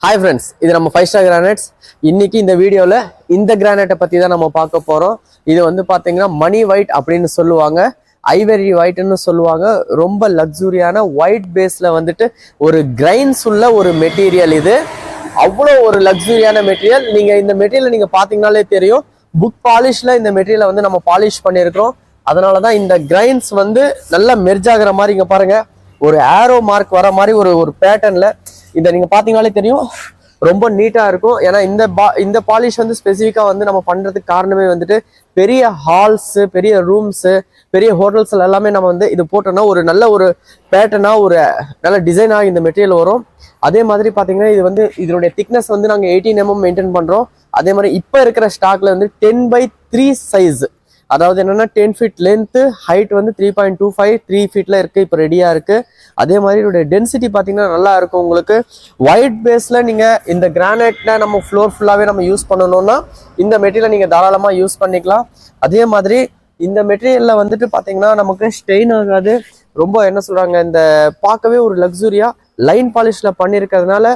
Hi friends, இது நம்ம 5-star granites. இன்னைக்கு இந்த வீடியோல இந்த கிரானைட்டை பத்தி தான் நம்ம பார்க்க போறோம். இது வந்து பாத்தீங்கன்னா மணி ஒயிட் அப்படின்னு சொல்லுவாங்க, ஐவரி ஒயிட்னு சொல்லுவாங்க. ரொம்ப லக்ஸூரியான ஒயிட் பேஸ்ல வந்துட்டு ஒரு கிரைன்ஸ் உள்ள ஒரு மெட்டீரியல். இது அவ்வளோ ஒரு லக்ஸூரியான மெட்டீரியல். நீங்க இந்த மெட்டீரியல் நீங்க பாத்தீங்கன்னாலே தெரியும், புக் பாலிஷ்ல இந்த மெட்டீரியலை வந்து நம்ம பாலிஷ் பண்ணியிருக்கிறோம். அதனாலதான் இந்த கிரைன்ஸ் வந்து நல்லா மெர்ஜ் ஆகுற மாதிரி இங்க பாருங்க, ஒரு ஆரோ மார்க் வர மாதிரி ஒரு பேட்டர்ன்ல இதை நீங்க பாத்தீங்கன்னாலே தெரியும், ரொம்ப நீட்டா இருக்கும். ஏன்னா இந்த பாலிஷ் வந்து ஸ்பெசிஃபிக்கா வந்து நம்ம பண்றதுக்கு காரணமே வந்துட்டு பெரிய ஹால்ஸ், பெரிய ரூம்ஸ், பெரிய ஹோட்டல்ஸ் எல்லாமே நம்ம வந்து இது போட்டோம்னா ஒரு நல்ல ஒரு பேட்டர்னா ஒரு நல்ல டிசைனாக இந்த மெட்டீரியல் வரும். அதே மாதிரி பாத்தீங்கன்னா இது வந்து இதனுடைய திக்னஸ் வந்து நாங்க 18 mm மெயின்டைன் பண்றோம். அதே மாதிரி இப்ப இருக்கிற ஸ்டாக்ல வந்து 10/3 சைஸ், அதாவது என்னன்னா 10 feet லென்த், ஹைட் வந்து 3.25 3 feetல இருக்கு, இப்போ ரெடியா இருக்கு. அதே மாதிரி இதோட டென்சிட்டி பாத்தீங்கன்னா நல்லா இருக்கும். உங்களுக்கு ஒயிட் பேஸ்ல நீங்க இந்த கிரானைட்ல நம்ம ஃப்ளோர் ஃபுல்லாவே நம்ம யூஸ் பண்ணணும்னா இந்த மெட்டீரியல் நீங்க தாராளமா யூஸ் பண்ணிக்கலாம். அதே மாதிரி இந்த மெட்டீரியல்ல வந்துட்டு பாத்தீங்கன்னா நமக்கு ஸ்டெயின் ஆகாது. ரொம்ப என்ன சொல்றாங்க, இந்த பார்க்கவே ஒரு லக்ஸுரியா லைன் பாலிஷ்ல பண்ணிருக்கிறதுனால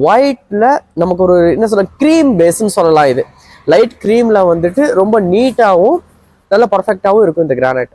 ஒயிட்ல நமக்கு ஒரு என்ன சொல்ற கிரீம் பேஸ்ன்னு சொல்லலாம். இது லைட் கிரீம்ல வந்துட்டு ரொம்ப நீட்டாவும் நல்ல பர்ஃபெக்டாவும் இருக்கும் இந்த கிரானைட்.